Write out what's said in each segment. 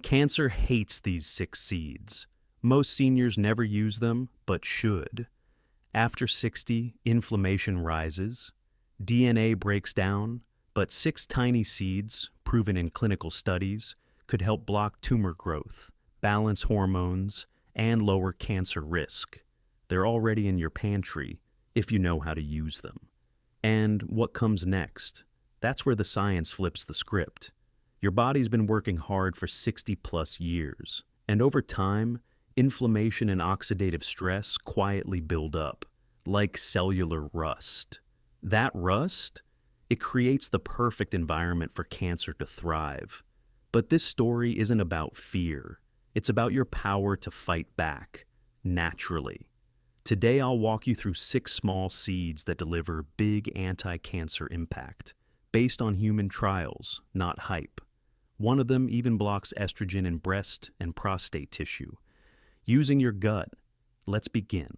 Cancer hates these 6 seeds. Most seniors never use them, but should. After 60, inflammation rises, DNA breaks down, but 6 tiny seeds, proven in clinical studies, could help block tumor growth, balance hormones, and lower cancer risk. They're already in your pantry if you know how to use them. And what comes next? That's where the science flips the script. Your body's been working hard for 60 plus years, and over time, inflammation and oxidative stress quietly build up, like cellular rust. That rust, it creates the perfect environment for cancer to thrive. But this story isn't about fear. It's about your power to fight back, naturally. Today I'll walk you through 6 small seeds that deliver big anti-cancer impact, based on human trials, not hype. One of them even blocks estrogen in breast and prostate tissue. Using your gut, let's begin.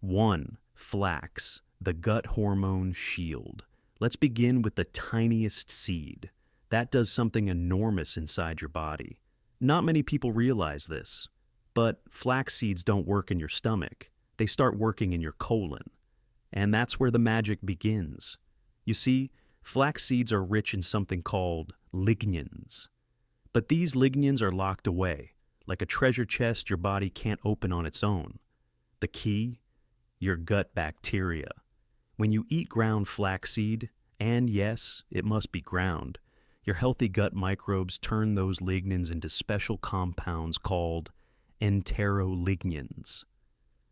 1. Flax, the gut hormone shield. Let's begin with the tiniest seed. That does something enormous inside your body. Not many people realize this, but flax seeds don't work in your stomach. They start working in your colon. And that's where the magic begins. You see, flax seeds are rich in something called lignans. But these lignans are locked away, like a treasure chest your body can't open on its own. The key? Your gut bacteria. When you eat ground flaxseed, and yes, it must be ground, your healthy gut microbes turn those lignans into special compounds called enterolignans.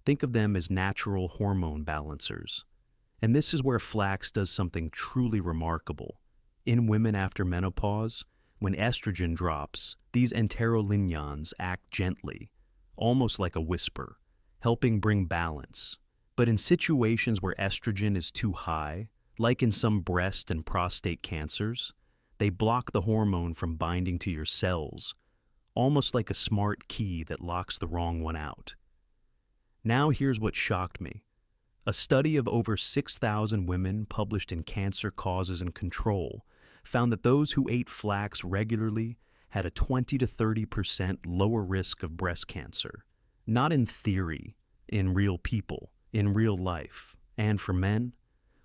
Think of them as natural hormone balancers. And this is where flax does something truly remarkable. In women after menopause, when estrogen drops, these enterolignans act gently, almost like a whisper, helping bring balance. But in situations where estrogen is too high, like in some breast and prostate cancers, they block the hormone from binding to your cells, almost like a smart key that locks the wrong one out. Now here's what shocked me. A study of over 6,000 women published in Cancer Causes and Control found that those who ate flax regularly had a 20 to 30% lower risk of breast cancer. Not in theory, in real people, in real life. And for men,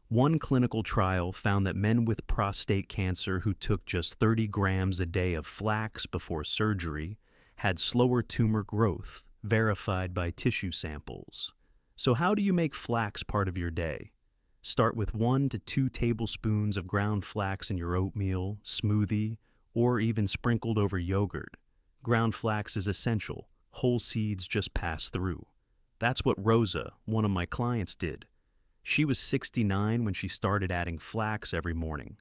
one clinical trial found that men with prostate cancer who took just 30 grams a day of flax before surgery had slower tumor growth, verified by tissue samples. So how do you make flax part of your day? Start with 1 to 2 tablespoons of ground flax in your oatmeal, smoothie, or even sprinkled over yogurt. Ground flax is essential. Whole seeds just pass through. That's what Rosa, one of my clients, did. She was 69 when she started adding flax every morning.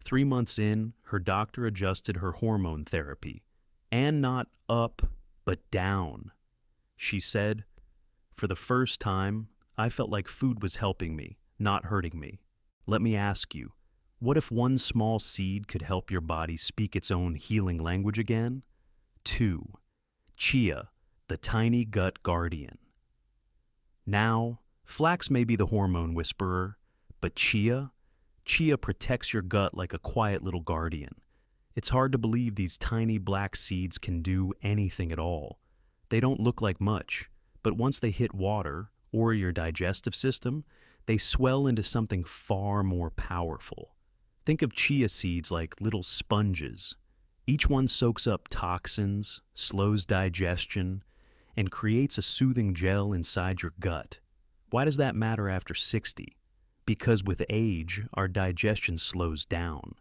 3 months in, her doctor adjusted her hormone therapy. And not up, but down. She said, "For the first time, I felt like food was helping me, not hurting me." Let me ask you, what if one small seed could help your body speak its own healing language again? 2. Chia, the tiny gut guardian. Now, flax may be the hormone whisperer, but chia protects your gut like a quiet little guardian. It's hard to believe these tiny black seeds can do anything at all. They don't look like much, but once they hit water or your digestive system, they swell into something far more powerful. Think of chia seeds like little sponges. Each one soaks up toxins, slows digestion, and creates a soothing gel inside your gut. Why does that matter after 60? Because with age, our digestion slows down.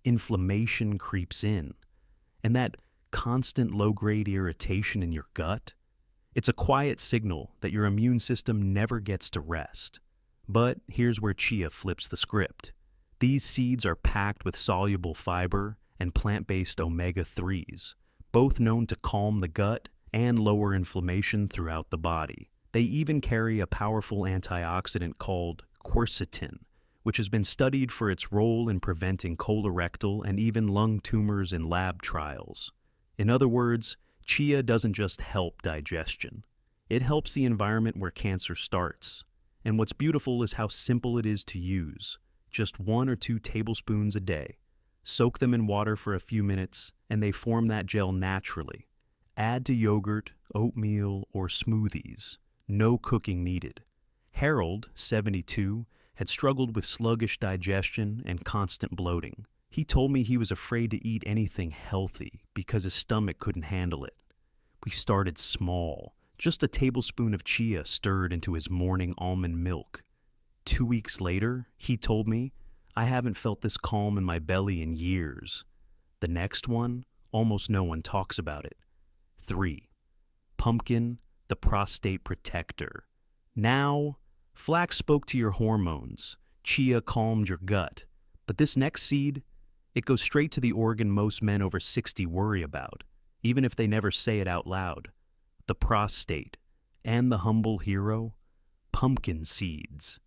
Inflammation creeps in. And that constant low-grade irritation in your gut, it's a quiet signal that your immune system never gets to rest. But here's where chia flips the script. These seeds are packed with soluble fiber and plant-based omega-3s, both known to calm the gut and lower inflammation throughout the body. They even carry a powerful antioxidant called quercetin, which has been studied for its role in preventing colorectal and even lung tumors in lab trials. In other words, chia doesn't just help digestion. It helps the environment where cancer starts. And what's beautiful is how simple it is to use. Just 1 or 2 tablespoons a day. Soak them in water for a few minutes, and they form that gel naturally. Add to yogurt, oatmeal, or smoothies. No cooking needed. Harold, 72, had struggled with sluggish digestion and constant bloating. He told me he was afraid to eat anything healthy because his stomach couldn't handle it. We started small, just a tablespoon of chia stirred into his morning almond milk. 2 weeks later, he told me, I haven't felt this calm in my belly in years. The next one, almost no one talks about it. 3. Pumpkin, the prostate protector. Now, flax spoke to your hormones. Chia calmed your gut. But this next seed, it goes straight to the organ most men over 60 worry about, even if they never say it out loud. The prostate. And the humble hero, pumpkin seeds.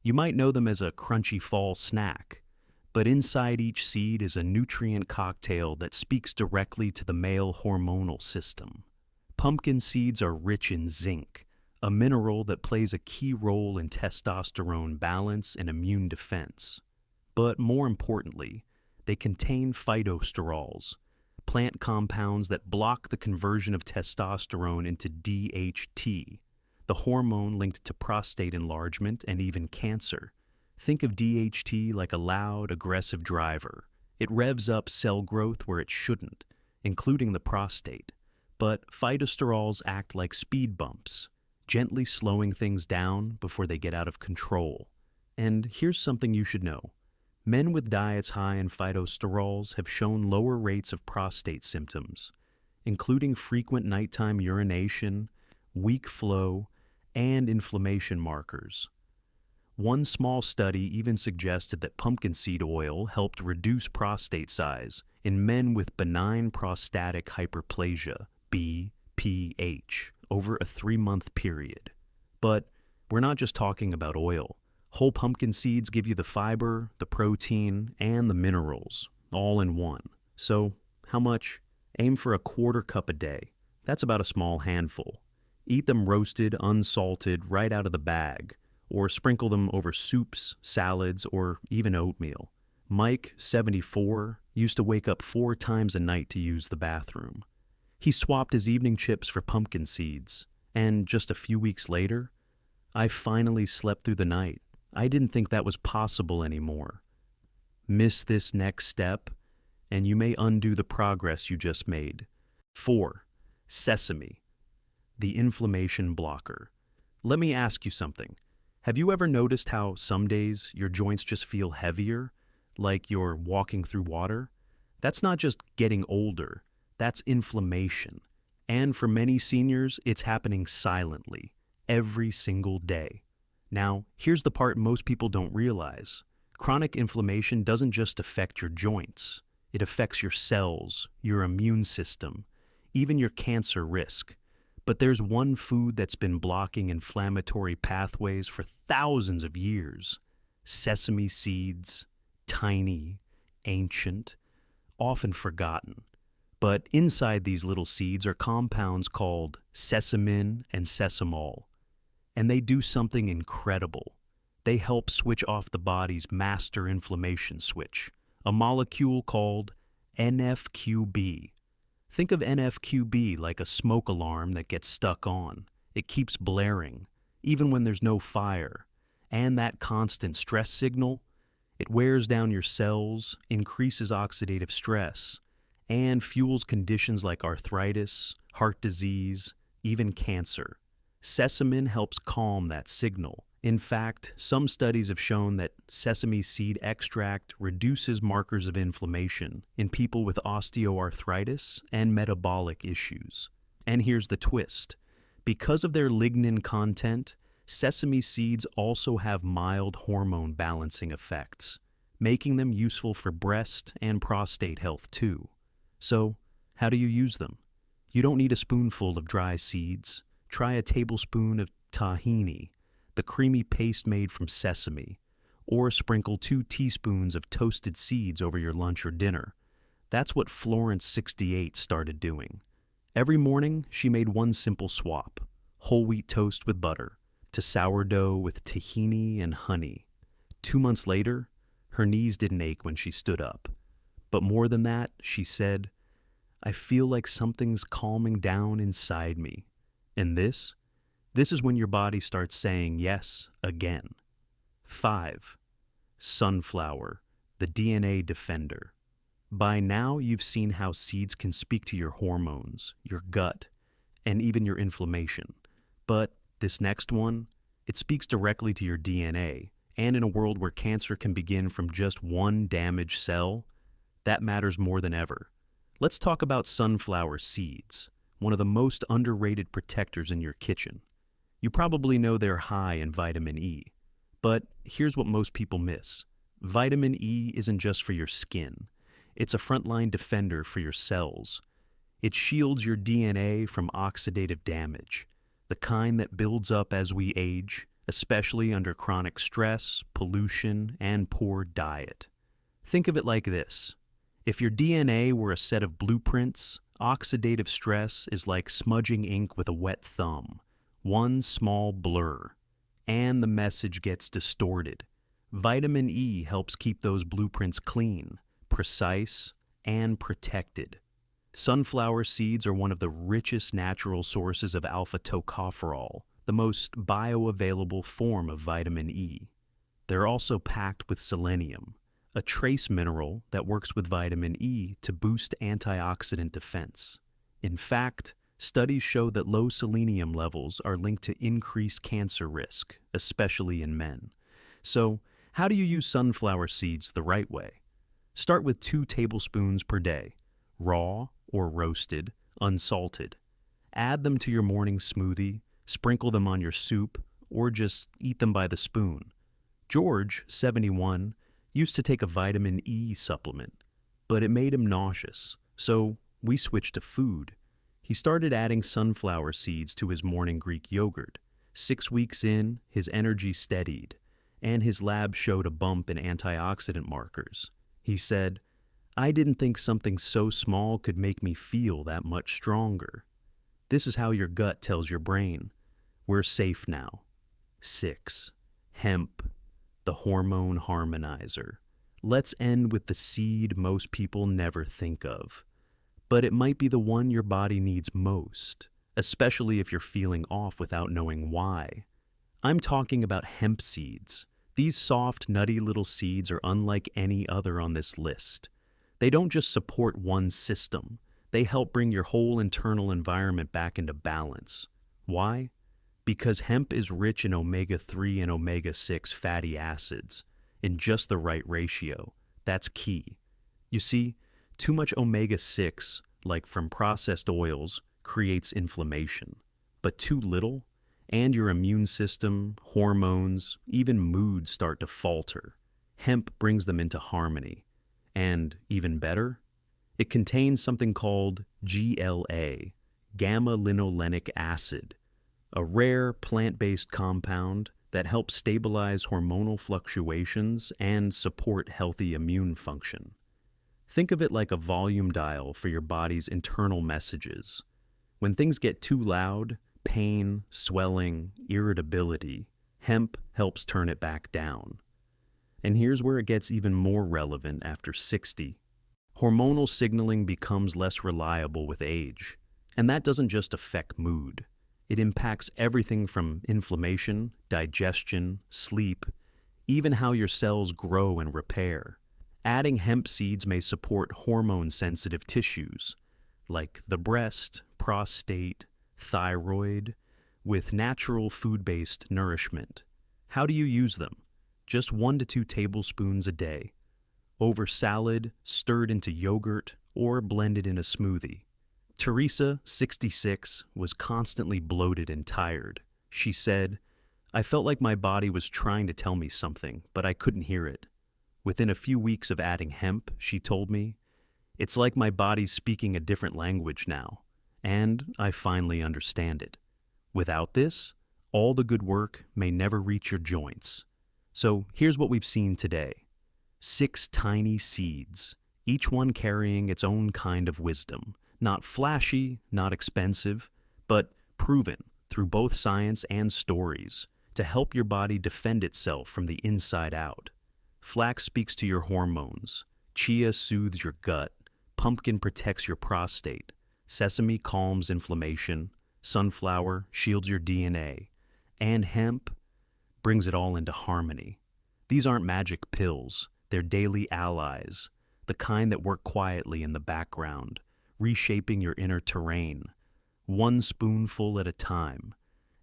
You might know them as a crunchy fall snack, but inside each seed is a nutrient cocktail that speaks directly to the male hormonal system. Pumpkin seeds are rich in zinc, a mineral that plays a key role in testosterone balance and immune defense. But more importantly, they contain phytosterols, plant compounds that block the conversion of testosterone into DHT, the hormone linked to prostate enlargement and even cancer. Think of DHT like a loud, aggressive driver. It revs up cell growth where it shouldn't, including the prostate. But phytosterols act like speed bumps, gently slowing things down before they get out of control. And here's something you should know. Men with diets high in phytosterols have shown lower rates of prostate symptoms, including frequent nighttime urination, weak flow, and inflammation markers. One small study even suggested that pumpkin seed oil helped reduce prostate size in men with benign prostatic hyperplasia, BPH, over a 3-month period. But we're not just talking about oil. Whole pumpkin seeds give you the fiber, the protein, and the minerals, all in one. So, how much? Aim for a quarter cup a day. That's about a small handful. Eat them roasted, unsalted, right out of the bag, or sprinkle them over soups, salads, or even oatmeal. Mike, 74, used to wake up 4 times a night to use the bathroom. He swapped his evening chips for pumpkin seeds, and just a few weeks later, I finally slept through the night. I didn't think that was possible anymore. Miss this next step, and you may undo the progress you just made. 4. Sesame, the inflammation blocker. Let me ask you something. Have you ever noticed how some days your joints just feel heavier, like you're walking through water? That's not just getting older, that's inflammation. And for many seniors, it's happening silently, every single day. Now, here's the part most people don't realize. Chronic inflammation doesn't just affect your joints. It affects your cells, your immune system, even your cancer risk. But there's one food that's been blocking inflammatory pathways for thousands of years. Sesame seeds, tiny, ancient, often forgotten. But inside these little seeds are compounds called sesamin and sesamol. And they do something incredible. They help switch off the body's master inflammation switch, a molecule called NFQB. Think of NFQB like a smoke alarm that gets stuck on. It keeps blaring, even when there's no fire. And that constant stress signal, it wears down your cells, increases oxidative stress, and fuels conditions like arthritis, heart disease, even cancer. Sesamin helps calm that signal. In fact, some studies have shown that sesame seed extract reduces markers of inflammation in people with osteoarthritis and metabolic issues. And here's the twist. Because of their lignin content, sesame seeds also have mild hormone balancing effects, making them useful for breast and prostate health too. So, how do you use them? You don't need a spoonful of dry seeds. Try a tablespoon of tahini, the creamy paste made from sesame, or sprinkle 2 teaspoons of toasted seeds over your lunch or dinner. That's what Florence, 68, started doing. Every morning, she made one simple swap, whole wheat toast with butter, to sourdough with tahini and honey. 2 months later, her knees didn't ache when she stood up. But more than that, she said, I feel like something's calming down inside me. And this is when your body starts saying yes again. 5. Sunflower, the DNA defender. By now, you've seen how seeds can speak to your hormones, your gut, and even your inflammation. But this next one, it speaks directly to your DNA, and in a world where cancer can begin from just one damaged cell, that matters more than ever. Let's talk about sunflower seeds, one of the most underrated protectors in your kitchen. You probably know they're high in vitamin E, but here's what most people miss. Vitamin E isn't just for your skin. It's a frontline defender for your cells. It shields your DNA from oxidative damage, the kind that builds up as we age, especially under chronic stress, pollution, and poor diet. Think of it like this. If your DNA were a set of blueprints, oxidative stress is like smudging ink with a wet thumb. One small blur, and the message gets distorted. Vitamin E helps keep those blueprints clean, precise, and protected. Sunflower seeds are one of the richest natural sources of alpha-tocopherol, the most bioavailable form of vitamin E. They're also packed with selenium, a trace mineral that works with vitamin E to boost antioxidant defense. In fact, studies show that low selenium levels are linked to increased cancer risk, especially in men. So, how do you use sunflower seeds the right way? Start with 2 tablespoons per day, raw or roasted, unsalted. Add them to your morning smoothie, sprinkle them on your soup, or just eat them by the spoon. George, 71, used to take a vitamin E supplement, but it made him nauseous, so we switched to food. He started adding sunflower seeds to his morning Greek yogurt. 6 weeks in, his energy steadied, and his lab showed a bump in antioxidant markers. He said, I didn't think something so small could make me feel that much stronger. This is how your gut tells your brain, we're safe now. 6. Hemp, the hormone harmonizer. Let's end with the seed most people never think of. But it might be the one your body needs most, especially if you're feeling off without knowing why. I'm talking about hemp seeds. These soft, nutty little seeds are unlike any other on this list. They don't just support one system. They help bring your whole internal environment back into balance. Why? Because hemp is rich in omega-3 and omega-6 fatty acids, in just the right ratio. That's key. You see, too much omega-6, like from processed oils, creates inflammation. But too little, and your immune system, hormones, even mood start to falter. Hemp brings them into harmony. And even better, it contains something called GLA, gamma-linolenic acid, a rare plant-based compound that helps stabilize hormonal fluctuations and support healthy immune function. Think of it like a volume dial for your body's internal messages. When things get too loud, pain, swelling, irritability, hemp helps turn it back down. And here's where it gets even more relevant after 60. Hormonal signaling becomes less reliable with age, and that doesn't just affect mood. It impacts everything from inflammation, digestion, sleep, even how your cells grow and repair. Adding hemp seeds may support hormone-sensitive tissues, like the breast, prostate, thyroid, with natural food-based nourishment. How do you use them? Just 1 to 2 tablespoons a day. Over salad, stirred into yogurt, or blended in a smoothie. Teresa, 66, was constantly bloated and tired. She said, I felt like my body was trying to tell me something, but I couldn't hear it. Within a few weeks of adding hemp, she told me, it's like my body's speaking a different language now, and I finally understand it. Without this, all the good work may never reach your joints. So here's what we've seen today. 6 tiny seeds, each one carrying its own kind of wisdom. Not flashy, not expensive, but proven through both science and stories to help your body defend itself from the inside out. Flax speaks to your hormones. Chia soothes your gut, pumpkin protects your prostate, sesame calms inflammation, sunflower shields your DNA, and hemp brings it all into harmony. These aren't magic pills, they're daily allies, the kind that work quietly in the background, reshaping your inner terrain, one spoonful at a time.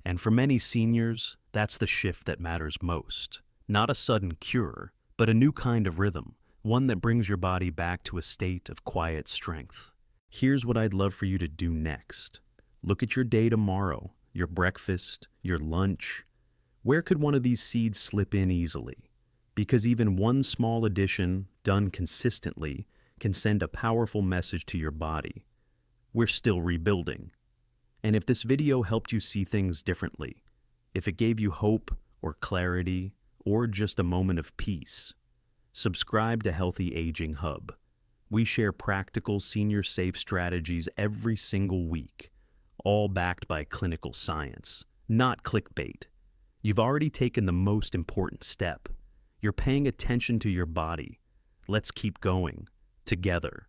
And for many seniors, that's the shift that matters most. Not a sudden cure, but a new kind of rhythm, one that brings your body back to a state of quiet strength. Here's what I'd love for you to do next. Look at your day tomorrow, your breakfast, your lunch. Where could one of these seeds slip in easily? Because even one small addition, done consistently, can send a powerful message to your body. We're still rebuilding. And if this video helped you see things differently, if it gave you hope or clarity or just a moment of peace, subscribe to Healthy Aging Hub. We share practical senior-safe strategies every single week, all backed by clinical science, not clickbait. You've already taken the most important step. You're paying attention to your body. Let's keep going, together.